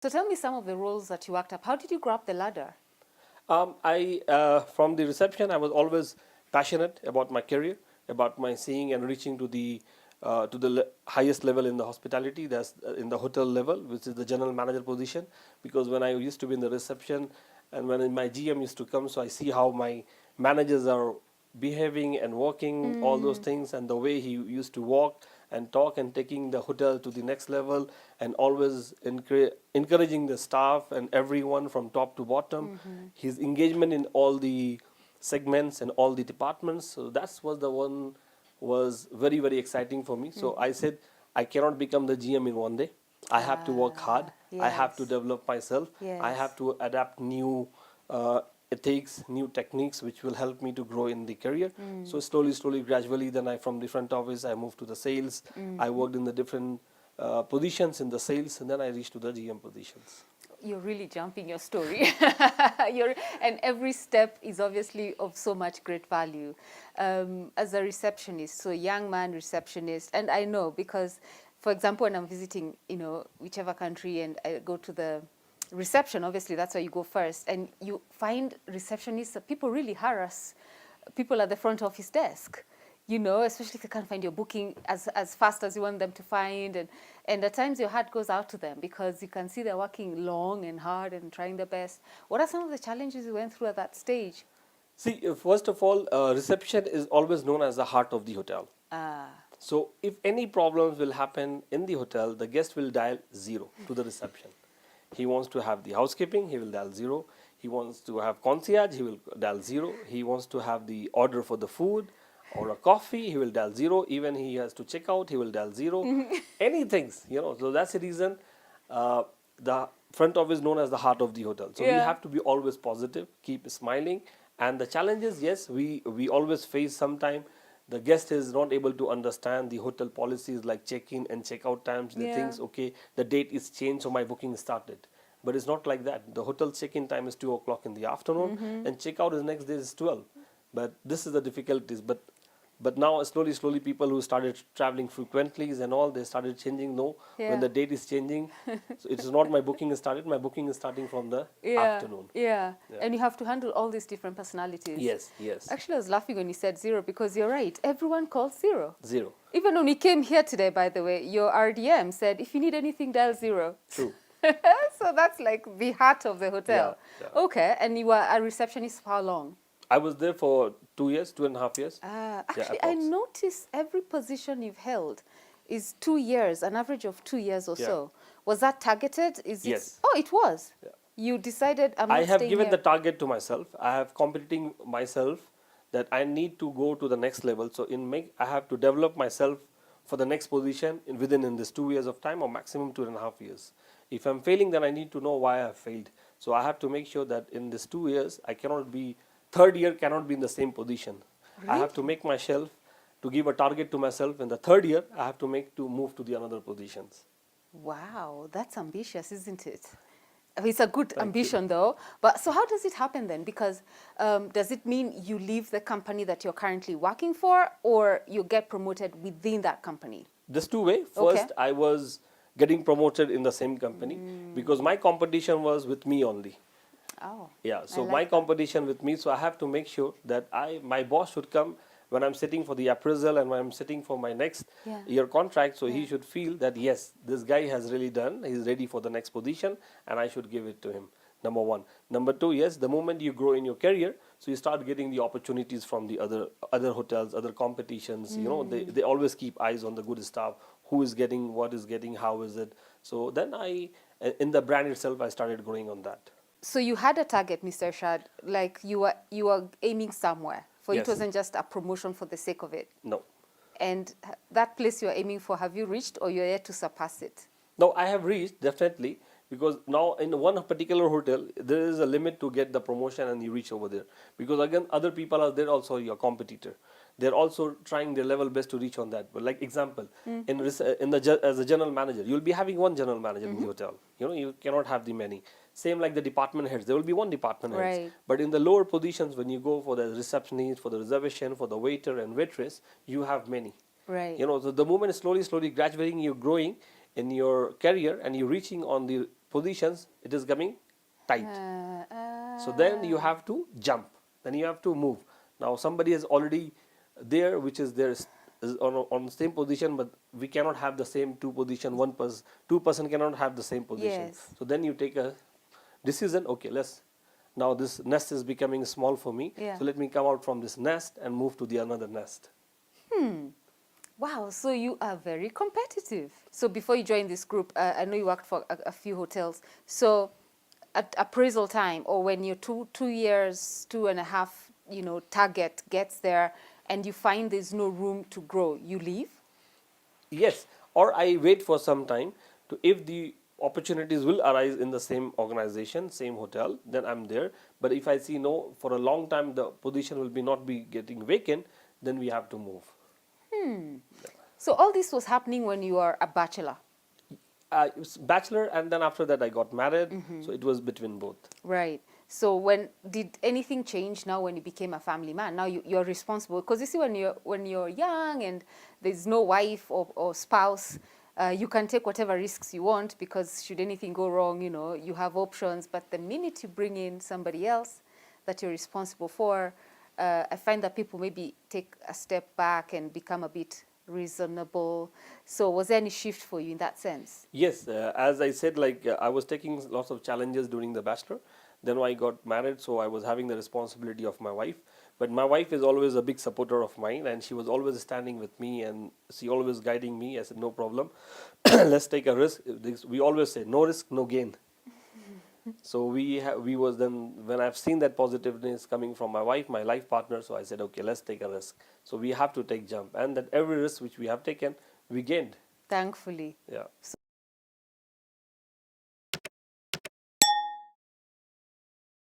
So tell me some of the roles that you worked up. How did you go up the ladder? From the reception, I was always passionate about my career, about my seeing and reaching to the highest level in the hospitality. That's in the hotel level, which is the general manager position. Because when I used to be in the reception, and when my GM used to come, so I see how my managers are behaving and working, all those things, and the way he used to walk and talk and taking the hotel to the next level, and always encouraging the staff and everyone from top to bottom. His engagement in all the segments and all the departments. So that's was the one was very very exciting for me. So I said I cannot become the GM in one day. I have to work hard. I have to Yes. develop myself. I Yes. have to adapt new ethics, new techniques, which will help me to grow in the career. So slowly, gradually, then I from the front office, I moved to the sales. I worked in the different positions in the sales, and then I reached to the GM positions. You're really jumping your story. And every step is obviously of so much great value. As a receptionist, so young man receptionist, and I know because, for example, when I'm visiting, whichever country, and I go to the reception, obviously that's where you go first, and you find receptionists, people really harass people at the front office desk, especially if you can't find your booking as fast as you want them to find. And at times your heart goes out to them because you can see they're working long and hard and trying their best. What are some of the challenges you went through at that stage? See, first of all, reception is always known as the heart of the hotel. Ah, So if any problems will happen in the hotel, the guest will dial 0 to the reception. He wants to have the housekeeping, he will dial 0. He wants to have concierge, he will dial 0. He wants to have the order for the food or a coffee, he will dial 0. Even he has to check out, he will dial 0. Anything, So that's the reason the front office is known as the heart of the hotel. So we yeah. have to be always positive, keep smiling. And the challenges, yes, we always face sometime. The guest is not able to understand the hotel policies like check-in and check-out times. They Yeah. think, okay, the date is changed, so my booking started. But it's not like that. The hotel check-in time is 2 o'clock in the afternoon, and check-out is next day is 12. But this is the difficulties. But now slowly people who started traveling frequently and all, they started changing. No, Yeah. when the date is changing, so it is not my booking is started. My booking is starting from the afternoon. Yeah. Yeah. And you have to handle all these different personalities. Yes. Actually, I was laughing when you said 0 because you're right. Everyone calls 0. 0. Even when we came here today, by the way, your RDM said, if you need anything, dial 0. True. So that's like the heart of the hotel. Yeah. Okay. And you were a receptionist for how long? I was there for 2 years, 2.5 years. Actually, I approx. noticed every position you've held is 2 years, an average of 2 years or Yeah. so. Was that targeted? Yes. Oh, it was. Yeah. You decided I'm not I have staying given here. the target to myself. I have competing myself that I need to go to the next level. So I have to develop myself for the next position within this 2 years of time or maximum 2.5 years. If I'm failing, then I need to know why I have failed. So I have to make sure that in this 2 years, third year cannot be in the same position. I have to make myself to give a target to myself. In the third year, I have to move to the another positions. Wow, that's ambitious, isn't it? It's a good ambition, though. But so how does it happen then? Because does it mean you leave the company that you're currently working for, or you get promoted within that company? This two way. First, I was getting promoted in the same company because my competition was with me only. Oh. Yeah, so like my that. competition with me, so I have to make sure that my boss should come when I'm sitting for the appraisal and when I'm sitting for my next Yeah. year contract. So he should feel that yes, this guy has really done. He's ready for the next position, and I should give it to him. Number one. Number two, yes, the moment you grow in your career, so you start getting the opportunities from the other hotels, other competitions. They always keep eyes on the good staff, who is getting, what is getting, how is it. So then in the brand itself, I started growing on that. So you had a target, Mr. Irshad, like you were aiming somewhere. For Yes. it wasn't just a promotion for the sake of it. No. And that place you're aiming for, have you reached, or you're yet to surpass it? No, I have reached, definitely, because now in one particular hotel, there is a limit to get the promotion and you reach over there. Because again, other people are there also your competitor. They're also trying their level best to reach on that. But like example, as a general manager, you'll be having one general manager in the hotel. You cannot have the many. Same like the department heads, there will be one department heads. Right. But in the lower positions, when you go for the receptionist, for the reservation, for the waiter and waitress, you have many. Right. So the moment is slowly, gradually you're growing in your career and you're reaching on the positions, it is coming tight. So then you have to jump. Then you have to move. Now somebody is already there, which is there is on the same position, but we cannot have the same two position. Two person cannot have the same position. Yes. So then you take a decision. Okay, now this nest is becoming small for me. Yeah. So let me come out from this nest and move to the another nest. Wow, so you are very competitive. So before you joined this group, I know you worked for a few hotels. So at appraisal time, or when your 2 years, 2.5, target gets there, and you find there's no room to grow, you leave? Yes, or I wait for some time to, if the opportunities will arise in the same organization, same hotel, then I'm there. But if I see no, for a long time the position will not be getting vacant, then we have to move. So all this was happening when you were a bachelor. It was bachelor, and then after that I got married. So it was between both. Right. So did anything change now when you became a family man? Now you're responsible, because you see when you're young and there's no wife or spouse, you can take whatever risks you want, because should anything go wrong, you have options. But the minute you bring in somebody else that you're responsible for, I find that people maybe take a step back and become a bit reasonable. So was there any shift for you in that sense? Yes, as I said, I was taking lots of challenges during the bachelor. Then I got married, so I was having the responsibility of my wife. But my wife is always a big supporter of mine, and she was always standing with me, and she always guiding me. I said, no problem, let's take a risk. We always say, no risk, no gain. So we was then, when I've seen that positiveness coming from my wife, my life partner, so I said, okay, let's take a risk. So we have to take jump, and that every risk which we have taken, we gained. Thankfully. Yeah.